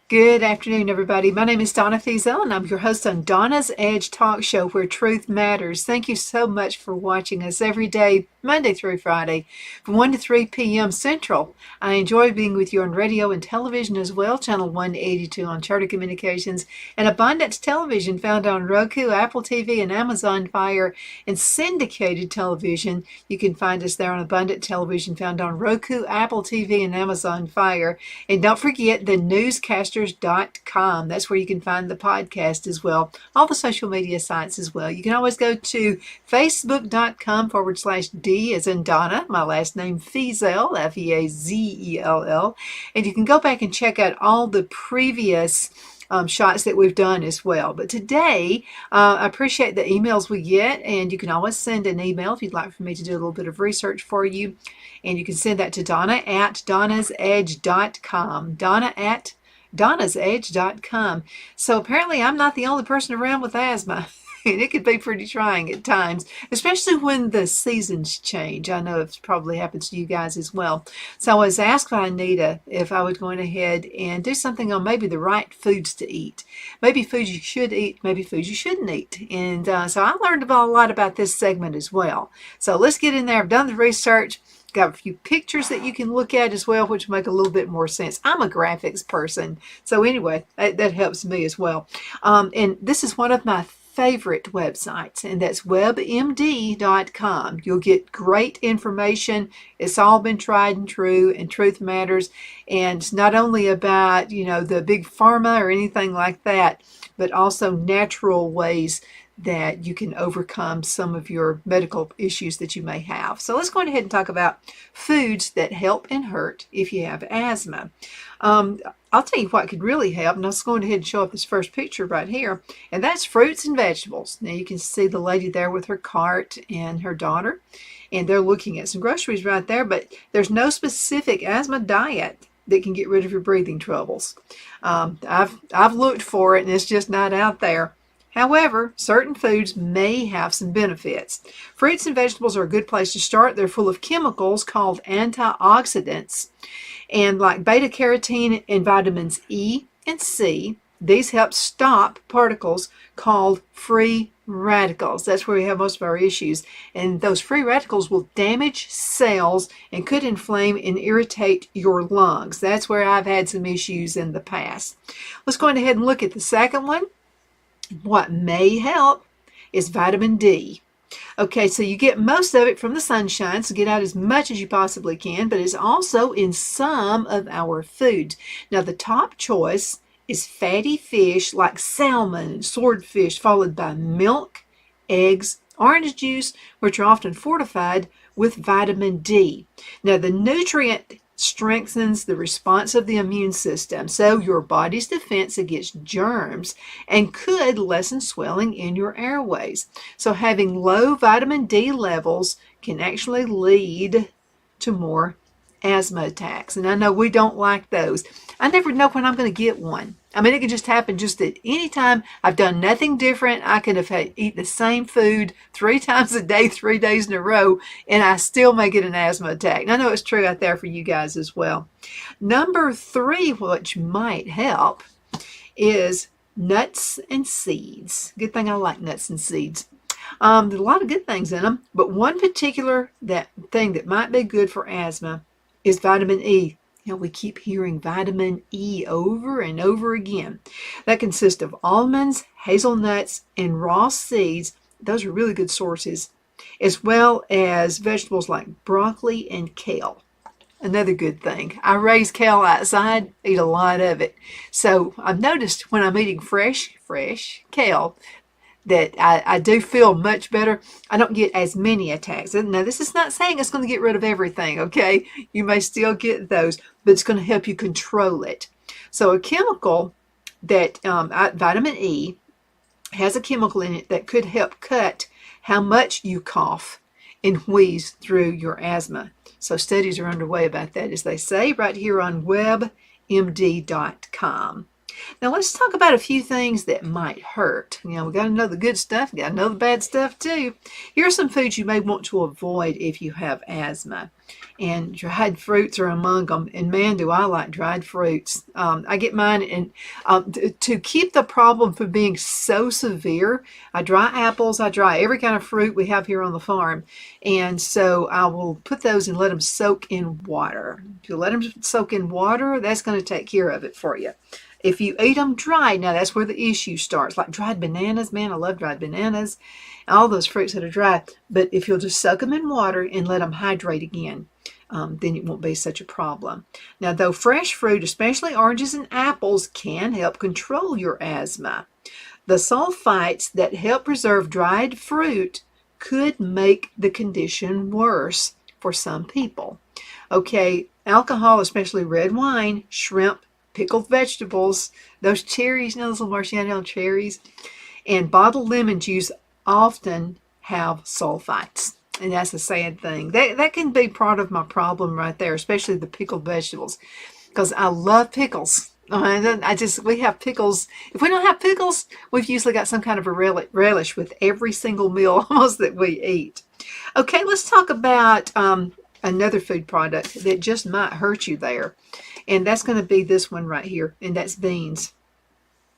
Good afternoon, everybody. My name is Donna Fiesel, and I'm your host on Donna's Edge Talk Show, where truth matters. Thank you so much for watching us every day, Monday through Friday, from 1 to 3 p.m. Central. I enjoy being with you on radio and television as well, Channel 182 on Charter Communications, and Abundance Television found on Roku, Apple TV, and Amazon Fire, and syndicated television. You can find us there on Abundant Television found on Roku, Apple TV, and Amazon Fire. And don't forget the newscasters.com. That's where you can find the podcast as well. All the social media sites as well. You can always go to facebook.com/D as in Donna, my last name Fiesel, F-E-A-Z-E-L-L. And you can go back and check out all the previous shots that we've done as well. But today, I appreciate the emails we get, and you can always send an email if you'd like for me to do a little bit of research for you. And you can send that to Donna at donnasedge.com. Donna at donnasedge.com. So apparently I'm not the only person around with asthma. And it could be pretty trying at times, especially when the seasons change. I know it probably happens to you guys as well. So I was asked by Anita if I would go ahead and do something on maybe the right foods to eat. Maybe foods you should eat, maybe foods you shouldn't eat. And so I learned a lot about this segment as well. So let's get in there. I've done the research. Got a few pictures that you can look at as well, which make a little bit more sense. I'm a graphics person. So anyway, that helps me as well. And this is one of my favorite websites, and that's webmd.com. You'll get great information. It's all been tried and true, and truth matters. And not only about, the big pharma or anything like that, but also natural ways that you can overcome some of your medical issues that you may have. So let's go ahead and talk about foods that help and hurt if you have asthma. I'll tell you what could really help, and I was going ahead and show up this first picture right here, and that's fruits and vegetables. Now you can see the lady there with her cart and her daughter, and they're looking at some groceries right there, but there's no specific asthma diet that can get rid of your breathing troubles. I've looked for it, and it's just not out there. However, certain foods may have some benefits. Fruits and vegetables are a good place to start. They're full of chemicals called antioxidants, and like beta-carotene and vitamins E and C. These help stop particles called free radicals. That's where we have most of our issues. And those free radicals will damage cells and could inflame and irritate your lungs. That's where I've had some issues in the past. Let's go ahead and look at the second one. What may help is vitamin D. Okay, so you get most of it from the sunshine, so get out as much as you possibly can, but it's also in some of our foods. Now, the top choice is fatty fish like salmon and swordfish, followed by milk, eggs, orange juice, which are often fortified with vitamin D. Now, the nutrient strengthens the response of the immune system, so your body's defense against germs, and could lessen swelling in your airways. So having low vitamin D levels can actually lead to more asthma attacks, and I know we don't like those. I never know when I'm going to get one. I mean, it can just happen just at any time. I've done nothing different. I could have eat the same food 3 times a day, 3 days in a row, and I still may get an asthma attack. And I know it's true out there for you guys as well. Number 3, which might help, is nuts and seeds. Good thing I like nuts and seeds. There's a lot of good things in them, but one particular thing that might be good for asthma is vitamin E. We keep hearing vitamin E over and over again. That consists of almonds, hazelnuts, and raw seeds. Those are really good sources, as well as vegetables like broccoli and kale. Another good thing. I raise kale outside, eat a lot of it. So I've noticed when I'm eating fresh kale, that I do feel much better. I don't get as many attacks. Now, this is not saying it's going to get rid of everything, okay? You may still get those, but it's going to help you control it. So a chemical that, vitamin E, has a chemical in it that could help cut how much you cough and wheeze through your asthma. So studies are underway about that, as they say, right here on webmd.com. Now let's talk about a few things that might hurt. We got to know the good stuff, got to know the bad stuff too. Here are some foods you may want to avoid if you have asthma. And dried fruits are among them. And man, do I like dried fruits. I get mine, and to keep the problem from being so severe, I dry apples, I dry every kind of fruit we have here on the farm. And so I will put those and let them soak in water. If you let them soak in water, that's going to take care of it for you. If you eat them dried, now that's where the issue starts. Like dried bananas, man, I love dried bananas, all those fruits that are dry. But if you'll just soak them in water and let them hydrate again, then it won't be such a problem. Now, though fresh fruit, especially oranges and apples, can help control your asthma, the sulfites that help preserve dried fruit could make the condition worse for some people. Okay, alcohol, especially red wine, shrimp, pickled vegetables, those cherries, those little Marciano cherries, and bottled lemon juice often have sulfites. And that's a sad thing. That can be part of my problem right there, especially the pickled vegetables, because I love pickles. We have pickles. If we don't have pickles, we've usually got some kind of a relish with every single meal almost that we eat. Okay, let's talk about another food product that just might hurt you there. And that's going to be this one right here, and that's beans.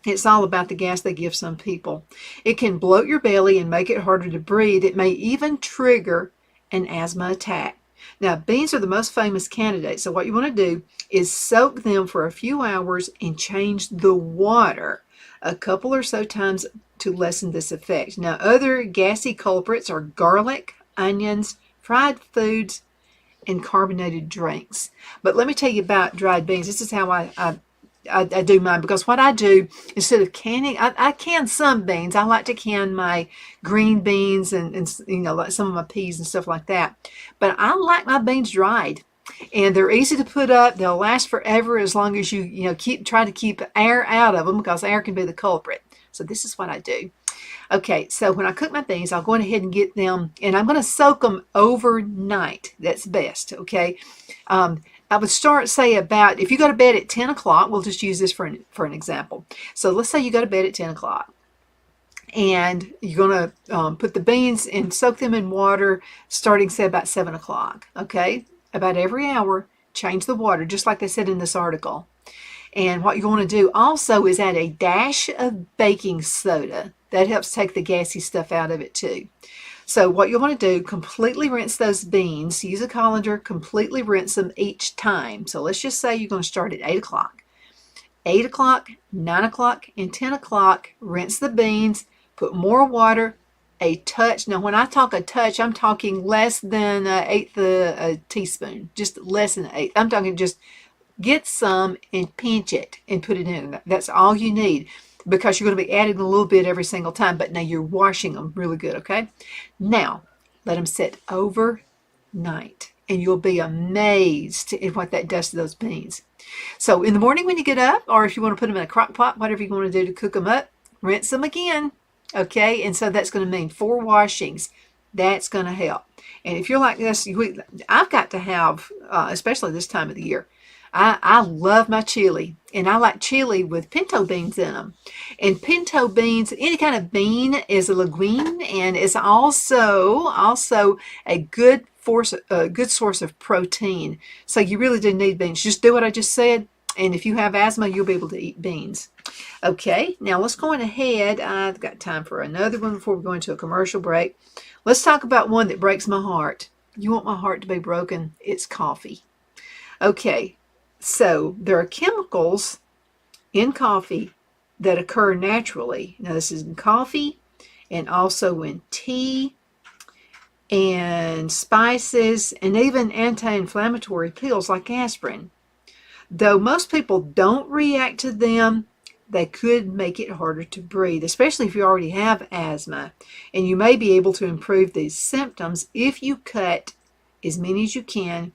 It's all about the gas they give some people. It can bloat your belly and make it harder to breathe. It may even trigger an asthma attack. Now, beans are the most famous candidate, so what you want to do is soak them for a few hours and change the water a couple or so times to lessen this effect. Now, other gassy culprits are garlic, onions, fried foods, and carbonated drinks. But let me tell you about dried beans. This is how I do mine, because what I do, instead of canning, I can some beans. I like to can my green beans and like some of my peas and stuff like that. But I like my beans dried. And they're easy to put up. They'll last forever as long as you try to keep air out of them, because air can be the culprit. So this is what I do. Okay, so when I cook my beans, I'll go ahead and get them, and I'm going to soak them overnight. That's best, okay? I would start, say, about, if you go to bed at 10 o'clock, we'll just use this for an example. So let's say you go to bed at 10 o'clock, and you're going to put the beans and soak them in water starting, say, about 7 o'clock, okay? About every hour, change the water, just like they said in this article. And what you're going to do also is add a dash of baking soda. That helps take the gassy stuff out of it too. So what you want to do, completely rinse those beans. Use a colander, completely rinse them each time. So let's just say you're going to start at 8 o'clock. 8 o'clock, 9 o'clock, and 10 o'clock, rinse the beans, put more water, a touch. Now when I talk a touch, I'm talking less than an eighth of a teaspoon. Just less than an eighth. I'm talking just get some and pinch it and put it in. That's all you need, because you're going to be adding a little bit every single time, but now you're washing them really good, okay? Now, let them sit overnight, and you'll be amazed at what that does to those beans. So in the morning when you get up, or if you want to put them in a crock pot, whatever you want to do to cook them up, rinse them again, okay? And so that's going to mean 4 washings. That's going to help. And if you're like this, I've got to have, especially this time of the year, I love my chili, and I like chili with pinto beans in them. And pinto beans, any kind of bean, is a legume, and it's also a good source of protein. So you really do need beans. Just do what I just said, and if you have asthma, you'll be able to eat beans. Okay, now let's go on ahead. I've got time for another one before we go into a commercial break. Let's talk about one that breaks my heart. You want my heart to be broken? It's coffee. Okay. So there are chemicals in coffee that occur naturally. Now this is in coffee and also in tea and spices and even anti-inflammatory pills like aspirin. Though most people don't react to them, they could make it harder to breathe, especially if you already have asthma. And you may be able to improve these symptoms if you cut as many as you can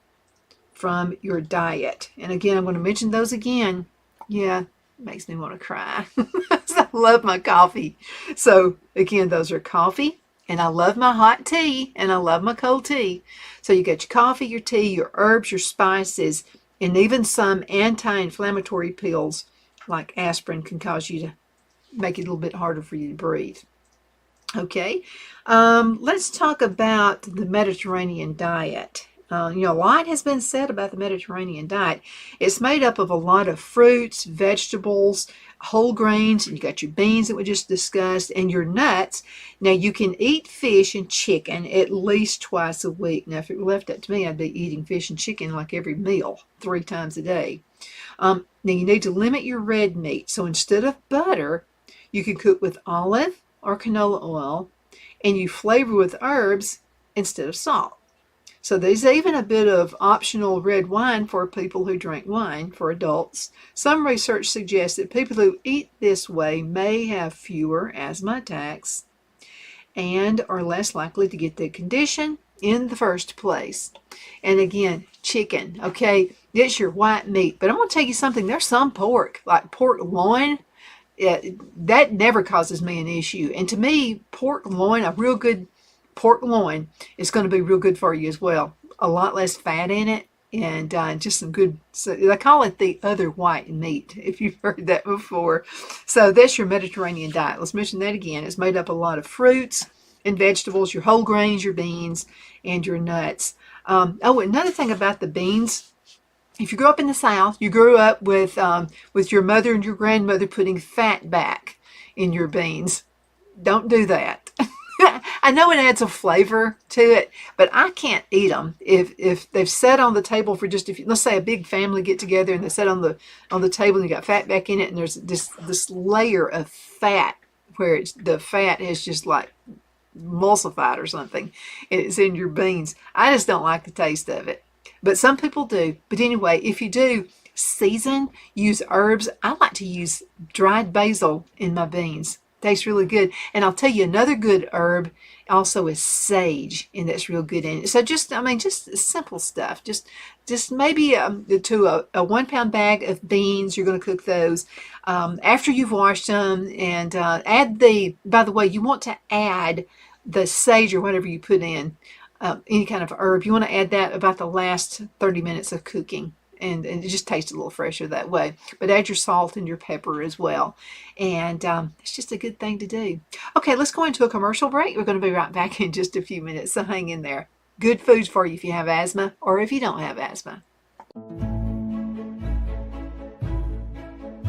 from your diet. And again, I'm going to mention those again. Yeah, it makes me want to cry. I love my coffee. So again, those are coffee, and I love my hot tea, and I love my cold tea. So you got your coffee, your tea, your herbs, your spices, and even some anti-inflammatory pills like aspirin can cause you to make it a little bit harder for you to breathe. Okay, let's talk about the Mediterranean diet. A lot has been said about the Mediterranean diet. It's made up of a lot of fruits, vegetables, whole grains, and you got your beans that we just discussed, and your nuts. Now, you can eat fish and chicken at least twice a week. Now, if it were left up to me, I'd be eating fish and chicken like every meal, 3 times a day. Now, you need to limit your red meat. So instead of butter, you can cook with olive or canola oil, and you flavor with herbs instead of salt. So there's even a bit of optional red wine for people who drink wine, for adults. Some research suggests that people who eat this way may have fewer asthma attacks and are less likely to get the condition in the first place. And again, chicken, okay, it's your white meat. But I'm going to tell you something, there's some pork, like pork loin, that never causes me an issue. And to me, pork loin, a real good pork loin, is going to be real good for you as well. A lot less fat in it, and just some good, so they call it the other white meat, if you've heard that before. So that's your Mediterranean diet. Let's mention that again. It's made up of a lot of fruits and vegetables, your whole grains, your beans, and your nuts. Another thing about the beans, if you grew up in the South, you grew up with your mother and your grandmother putting fat back in your beans. Don't do that. I know it adds a flavor to it, but I can't eat them if they've sat on the table for just a few. Let's say a big family get together and they sit on the table and you got fat back in it, and there's this layer of fat where the fat has just like emulsified or something, and it's in your beans. I just don't like the taste of it, but some people do. But anyway, if you do season, use herbs. I like to use dried basil in my beans. Tastes really good. And I'll tell you another good herb also is sage, and that's real good in it. So just simple stuff. Just maybe to a 1 pound bag of beans, you're going to cook those after you've washed them, and add by the way, you want to add the sage or whatever you put in, any kind of herb. You want to add that about the last 30 minutes of cooking. And it just tastes a little fresher that way. But add your salt and your pepper as well. And it's just a good thing to do. Okay, let's go into a commercial break. We're going to be right back in just a few minutes, so hang in there. Good foods for you if you have asthma or if you don't have asthma.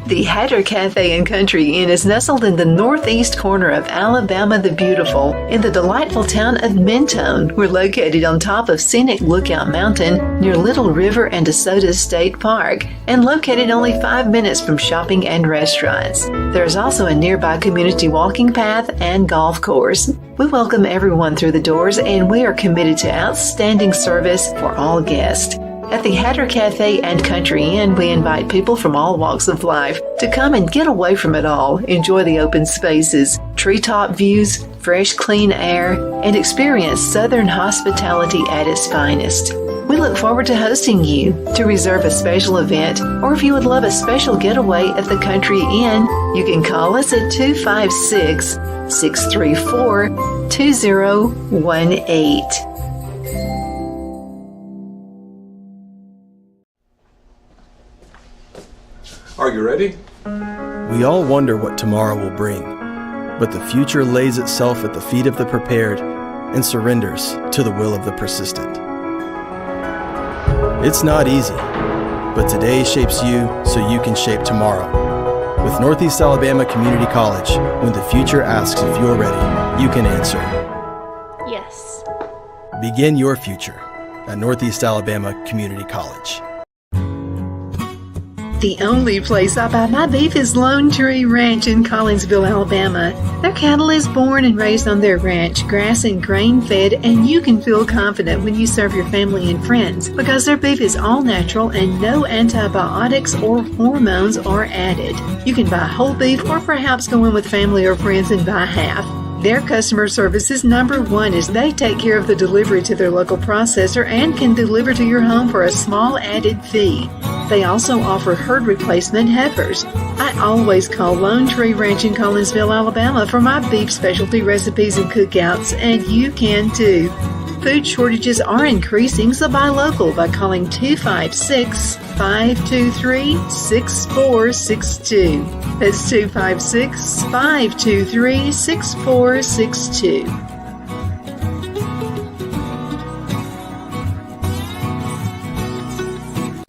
The Hatter Cafe and Country Inn is nestled in the northeast corner of Alabama the Beautiful in the delightful town of Mentone. We're located on top of scenic Lookout Mountain near Little River and DeSoto State Park, and located only 5 minutes from shopping and restaurants. There is also a nearby community walking path and golf course. We welcome everyone through the doors, and we are committed to outstanding service for all guests. At the Hatter Cafe and Country Inn, we invite people from all walks of life to come and get away from it all, enjoy the open spaces, treetop views, fresh, clean air, and experience Southern hospitality at its finest. We look forward to hosting you. To reserve a special event, or if you would love a special getaway at the Country Inn, you can call us at 256-634-2018. Are you ready? We all wonder what tomorrow will bring, but the future lays itself at the feet of the prepared and surrenders to the will of the persistent. It's not easy, but today shapes you so you can shape tomorrow. With Northeast Alabama Community College, when the future asks if you're ready, you can answer yes. Begin your future at Northeast Alabama Community College. The only place I buy my beef is Lone Tree Ranch in Collinsville, Alabama. Their cattle is born and raised on their ranch, grass and grain fed, and you can feel confident when you serve your family and friends because their beef is all natural and no antibiotics or hormones are added. You can buy whole beef or perhaps go in with family or friends and buy half. Their customer service is number one as they take care of the delivery to their local processor and can deliver to your home for a small added fee. They also offer herd replacement heifers. I always call Lone Tree Ranch in Collinsville, Alabama for my beef specialty recipes and cookouts, and you can too. Food shortages are increasing, so buy local by calling 256-523-6462. That's 256-523-6462.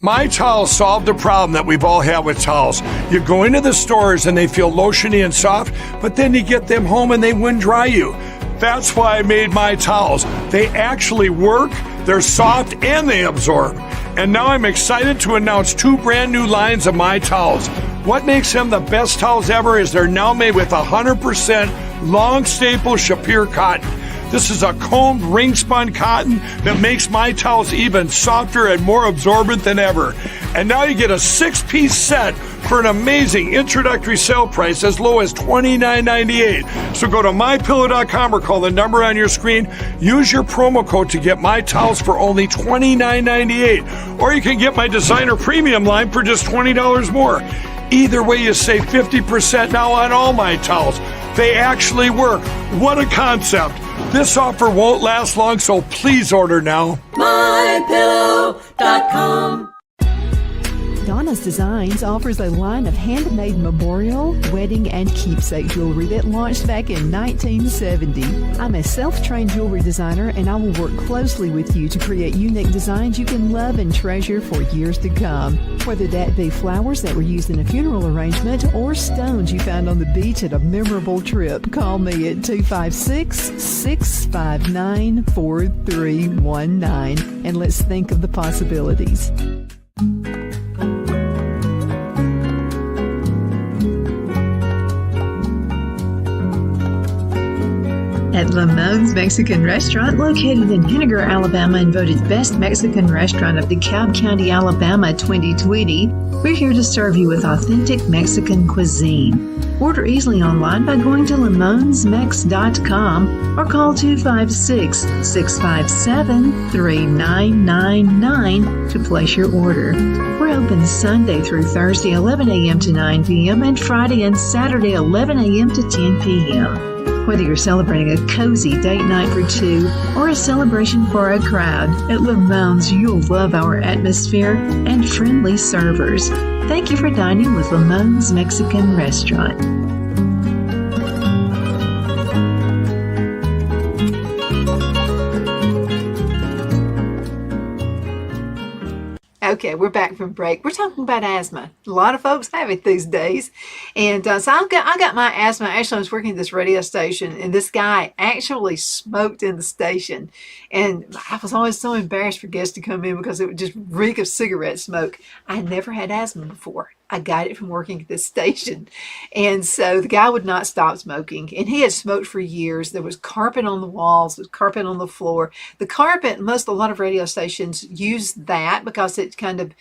My Towels solved the problem that we've all had with towels. You go into the stores and they feel lotiony and soft, but then you get them home and they wouldn't dry you. That's why I made My Towels. They actually work, they're soft, and they absorb. And now I'm excited to announce 2 brand new lines of My Towels. What makes them the best towels ever is they're now made with 100% long staple Shapir cotton. This is a combed ring spun cotton that makes My Towels even softer and more absorbent than ever. And now you get a 6-piece set for an amazing introductory sale price as low as $29.98. So go to mypillow.com or call the number on your screen. Use your promo code to get My Towels for only $29.98. Or you can get my designer premium line for just $20 more. Either way, you save 50% now on all My Towels. They actually work. What a concept. This offer won't last long, so please order now. mypillow.com. Donna's Designs offers a line of handmade memorial, wedding, and keepsake jewelry that launched back in 1970. I'm a self-trained jewelry designer, and I will work closely with you to create unique designs you can love and treasure for years to come. Whether that be flowers that were used in a funeral arrangement or stones you found on the beach at a memorable trip, call me at 256-659-4319, and let's think of the possibilities. At Lamone's Mexican Restaurant, located in Henniger, Alabama, and voted Best Mexican Restaurant of DeKalb County, Alabama 2020, we're here to serve you with authentic Mexican cuisine. Order easily online by going to lamonsmex.com or call 256-657-3999 to place your order. We're open Sunday through Thursday, 11 a.m. to 9 p.m., and Friday and Saturday, 11 a.m. to 10 p.m. Whether you're celebrating a cozy date night for 2 or a celebration for a crowd, at Lamone's you'll love our atmosphere and friendly servers. Thank you for dining with Lamone's Mexican Restaurant. Okay, we're back from break. We're talking about asthma. A lot of folks have it these days. And so I got my asthma. Actually, I was working at this radio station, and this guy actually smoked in the station. And I was always so embarrassed for guests to come in because it would just reek of cigarette smoke. I had never had asthma before. I got it from working at this station. And so the guy would not stop smoking. And he had smoked for years. There was carpet on the walls, there was carpet on the floor. The carpet, a lot of radio stations use that because it kind of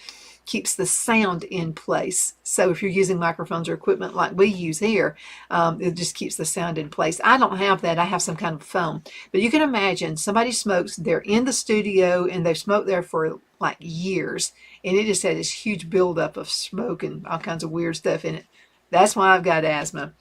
keeps the sound in place. So if you're using microphones or equipment like we use here, it just keeps the sound in place. I don't have that. I have some kind of foam. But you can imagine somebody smokes, they're in the studio and they've smoked there for like years. And it just had this huge buildup of smoke and all kinds of weird stuff in it. That's why I've got asthma.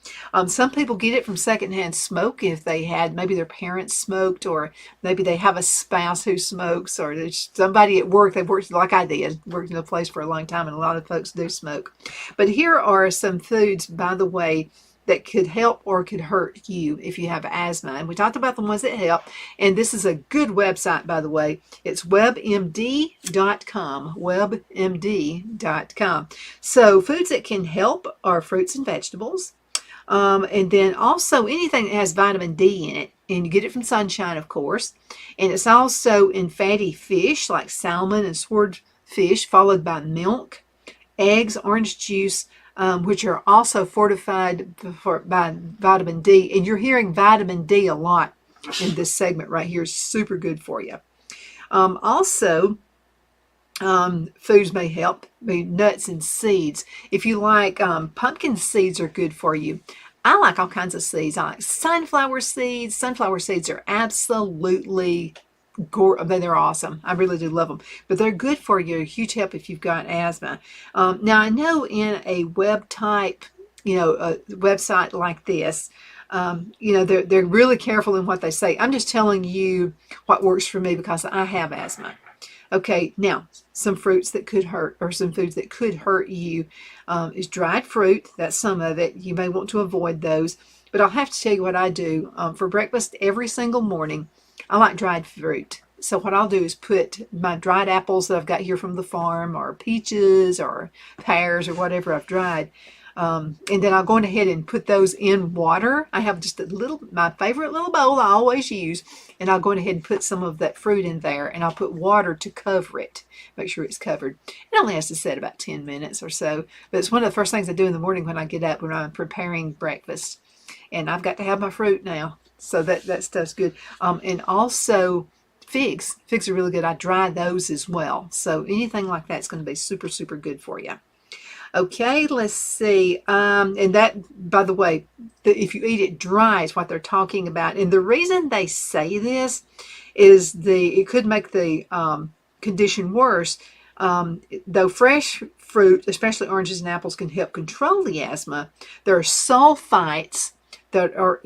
Some people get it from secondhand smoke if they had, maybe their parents smoked, or maybe they have a spouse who smokes, or there's somebody at work, they've worked like I did, worked in a place for a long time, and a lot of folks do smoke. But here are some foods, by the way, that could help or could hurt you if you have asthma. And we talked about the ones that help. And this is a good website, by the way. It's webmd.com, webmd.com. So foods that can help are fruits and vegetables. And then also anything that has vitamin D in it. And you get it from sunshine, of course. And it's also in fatty fish like salmon and swordfish, followed by milk, eggs, orange juice, which are also fortified by vitamin D. And you're hearing vitamin D a lot in this segment right here. Super good for you. Foods may help, nuts and seeds. If you like, pumpkin seeds are good for you. I like all kinds of seeds. I like sunflower seeds. Sunflower seeds are absolutely they're awesome. I really do love them. But they're good for you. A huge help if you've got asthma. Now, I know in a web type, a website like this, They're really careful in what they say. I'm just telling you what works for me because I have asthma. Okay, now some fruits that could hurt, or some foods that could hurt you, is dried fruit. That's some of it. You may want to avoid those. But I'll have to tell you what I do for breakfast every single morning. I like dried fruit. So what I'll do is put my dried apples that I've got here from the farm, or peaches, or pears, or whatever I've dried. And then I'll go ahead and put those in water. I have just my favorite little bowl I always use, and I'll go ahead and put some of that fruit in there, and I'll put water to cover it. Make sure it's covered. It only has to set about 10 minutes or so, but it's one of the first things I do in the morning when I get up, when I'm preparing breakfast. And I've got to have my fruit now, so that stuff's good. And also figs. Figs are really good. I dry those as well. So anything like that's going to be super, super good for you. Okay, let's see. And that, by the way, if you eat it dry is what they're talking about. And the reason they say this is it could make the condition worse. Though fresh fruit, especially oranges and apples, can help control the asthma, there are sulfites that help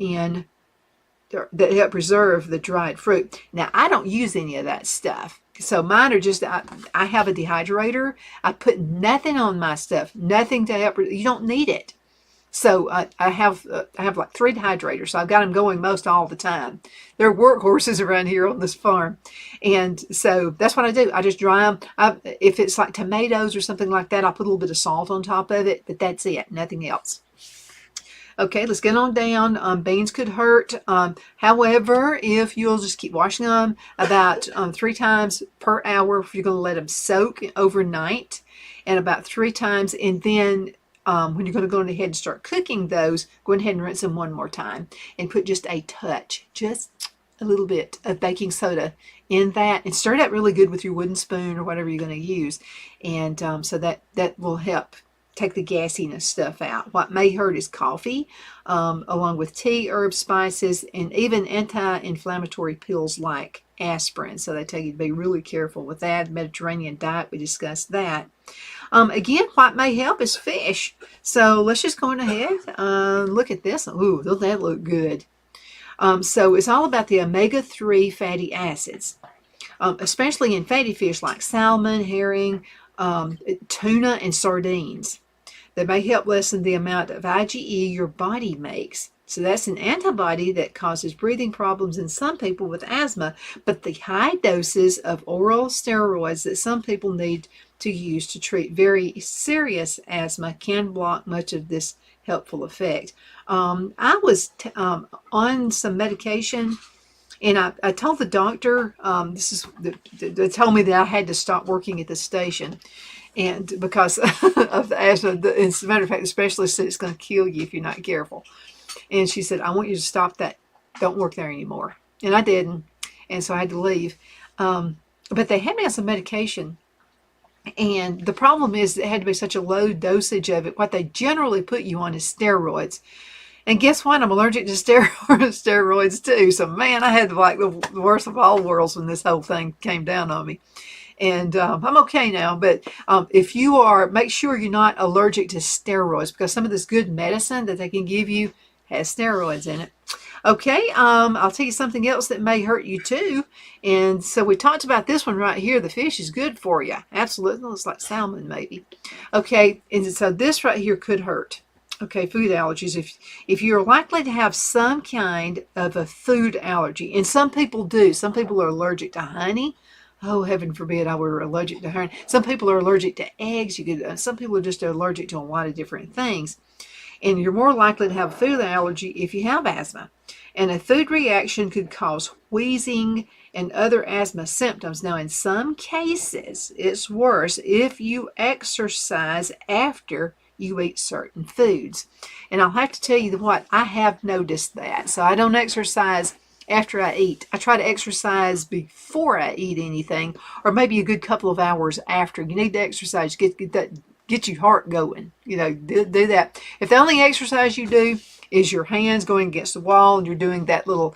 preserve the dried fruit. Now, I don't use any of that stuff. So mine are just, I have a dehydrator. I put nothing on my stuff, nothing to help. You don't need it. So I have like 3 dehydrators. So I've got them going most all the time. They're workhorses around here on this farm. And so that's what I do. I just dry them. If it's like tomatoes or something like that, I'll put a little bit of salt on top of it, but that's it, nothing else. Okay, let's get on down. Beans could hurt. However, if you'll just keep washing them about 3 times per hour, if you're going to let them soak overnight, and about 3 times, and then when you're going to go ahead and start cooking those, go ahead and rinse them one more time, and put just a touch, just a little bit of baking soda in that, and stir that really good with your wooden spoon or whatever you're going to use, and so that will help take the gassiness stuff out. What may hurt is coffee, along with tea, herbs, spices, and even anti-inflammatory pills like aspirin. So they tell you to be really careful with that. Mediterranean diet, we discussed that. Again, what may help is fish. So let's just go on ahead. Look at this. Ooh, doesn't that look good? So it's all about the omega-3 fatty acids, especially in fatty fish like salmon, herring, tuna, and sardines. That may help lessen the amount of IgE your body makes. So that's an antibody that causes breathing problems in some people with asthma, but the high doses of oral steroids that some people need to use to treat very serious asthma can block much of this helpful effect. I was on some medication, and I told the doctor, they told me that I had to stop working at the station, and because of the asthma. As a matter of fact, the specialist said it's going to kill you if you're not careful. And she said, I want you to stop that. Don't work there anymore. And I didn't, and so I had to leave. But they had me on some medication, and the problem is it had to be such a low dosage of it. What they generally put you on is steroids. And guess what? I'm allergic to steroids too. So, man, I had like the worst of all worlds when this whole thing came down on me. And I'm okay now. But if you are, make sure you're not allergic to steroids, because some of this good medicine that they can give you has steroids in it. Okay, I'll tell you something else that may hurt you too. And so we talked about this one right here. The fish is good for you. Absolutely. Looks like salmon maybe. Okay, and so this right here could hurt. Okay, food allergies. If you're likely to have some kind of a food allergy, and some people do. Some people are allergic to honey. Oh, heaven forbid I were allergic to honey. Some people are allergic to eggs. Some people are just allergic to a lot of different things. And you're more likely to have a food allergy if you have asthma. And a food reaction could cause wheezing and other asthma symptoms. Now, in some cases, it's worse if you exercise after you eat certain foods. And I'll have to tell you what, I have noticed that. So I don't exercise after I eat. I try to exercise before I eat anything, or maybe a good couple of hours after. You need to exercise, get your heart going. Do that. If the only exercise you do is your hands going against the wall and you're doing that little,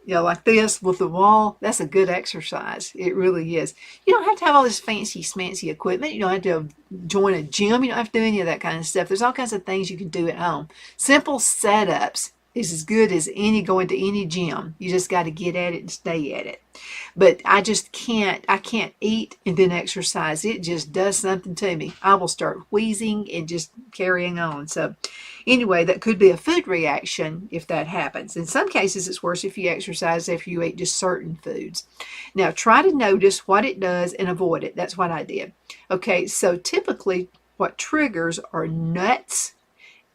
like this with the wall, that's a good exercise. It really is. You don't have to have all this fancy smancy equipment. You don't have to join a gym. You don't have to do any of that kind of stuff. There's all kinds of things you can do at home. Simple setups is as good as any going to any gym. You just got to get at it and stay at it. But I can't eat and then exercise. It just does something to me. I will start wheezing and just carrying on. So anyway, that could be a food reaction if that happens. In some cases, it's worse if you exercise after you eat just certain foods. Now, try to notice what it does and avoid it. That's what I did. Okay, so typically what triggers are nuts,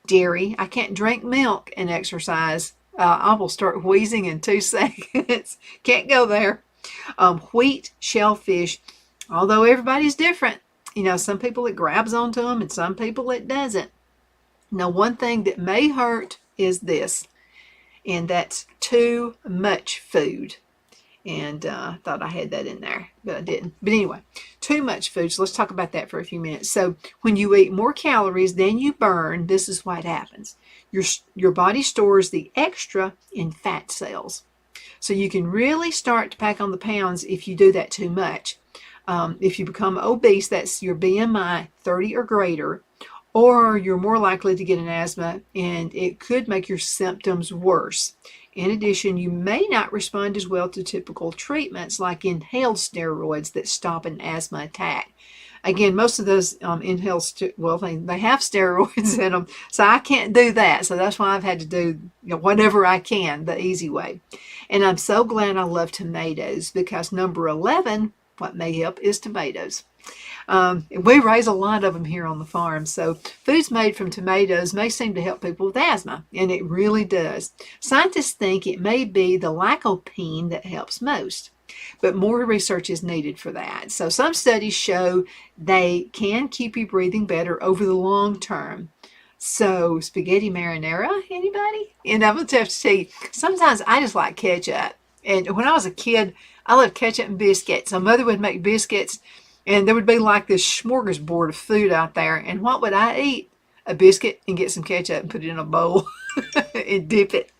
dairy. I can't drink milk and exercise. I will start wheezing in 2 seconds. Can't go there. Wheat, shellfish, although everybody's different. Some people it grabs onto them and some people it doesn't. Now, one thing that may hurt is this, and that's too much food. And I thought I had that in there, but I didn't. But anyway, too much food. So let's talk about that for a few minutes. So when you eat more calories than you burn, this is what happens. Your body stores the extra in fat cells. So you can really start to pack on the pounds if you do that too much. If you become obese, that's your BMI 30 or greater, or you're more likely to get an asthma, and it could make your symptoms worse. In addition, you may not respond as well to typical treatments like inhaled steroids that stop an asthma attack. Again, most of those they have steroids in them, so I can't do that. So that's why I've had to do whatever I can the easy way. And I'm so glad I love tomatoes, because number 11, what may help, is tomatoes. We raise a lot of them here on the farm, so foods made from tomatoes may seem to help people with asthma, and it really does. Scientists think it may be the lycopene that helps most, but more research is needed for that. So some studies show they can keep you breathing better over the long term. So spaghetti marinara, anybody? And I'm going to have to tell you, sometimes I just like ketchup. And when I was a kid, I loved ketchup and biscuits. So Mother would make biscuits, and there would be like this smorgasbord of food out there. And what would I eat? A biscuit and get some ketchup and put it in a bowl and dip it.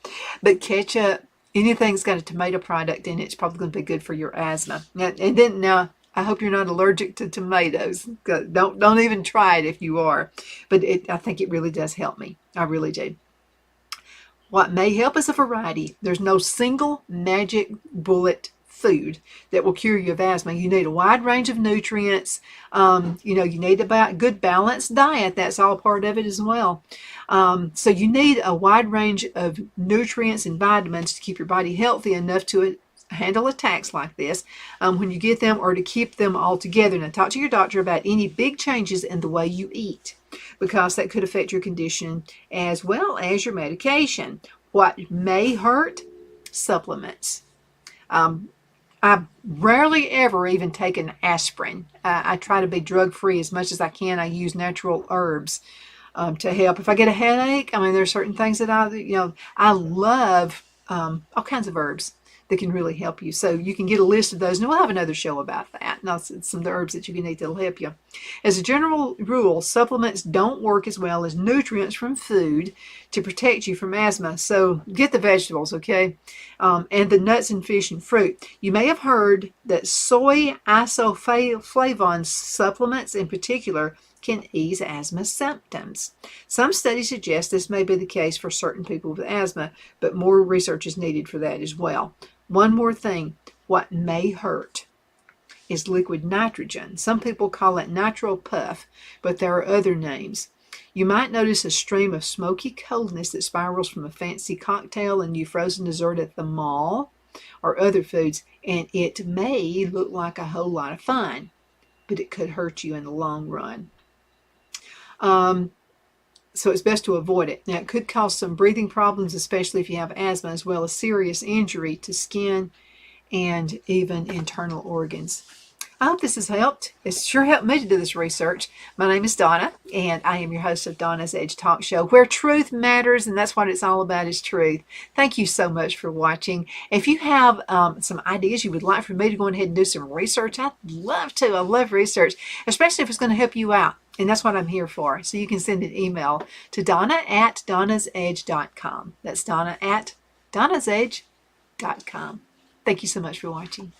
But ketchup, anything that's got a tomato product in it, it's probably going to be good for your asthma. And then now, I hope you're not allergic to tomatoes. Don't even try it if you are. But I think it really does help me. I really do. What may help is a variety. There's no single magic bullet food that will cure you of asthma. You need a wide range of nutrients. You need a good balanced diet. That's all part of it as well. So you need a wide range of nutrients and vitamins to keep your body healthy enough to handle attacks like this when you get them, or to keep them all together. Now, talk to your doctor about any big changes in the way you eat, because that could affect your condition as well as your medication. What may hurt? Supplements. I rarely ever even take an aspirin. I try to be drug-free as much as I can. I use natural herbs to help. If I get a headache, there are certain things that I love all kinds of herbs that can really help you. So you can get a list of those, and we'll have another show about that. Now, some of the herbs that you can eat that'll help you. As a general rule, supplements don't work as well as nutrients from food to protect you from asthma. So get the vegetables, okay? And the nuts and fish and fruit. You may have heard that soy isoflavone supplements in particular can ease asthma symptoms. Some studies suggest this may be the case for certain people with asthma, but more research is needed for that as well. One more thing, what may hurt is liquid nitrogen. Some people call it nitro puff, but there are other names. You might notice a stream of smoky coldness that spirals from a fancy cocktail and new frozen dessert at the mall or other foods, and it may look like a whole lot of fun, but it could hurt you in the long run. So it's best to avoid it. Now, it could cause some breathing problems, especially if you have asthma, as well as serious injury to skin and even internal organs. I hope this has helped. It's sure helped me to do this research. My name is Donna, and I am your host of Donna's Edge Talk Show, where truth matters, and that's what it's all about, is truth. Thank you so much for watching. If you have some ideas you would like for me to go ahead and do some research, I'd love to. I love research, especially if it's going to help you out. And that's what I'm here for. So you can send an email to donna@donnasedge.com. That's donna@donnasedge.com. Thank you so much for watching.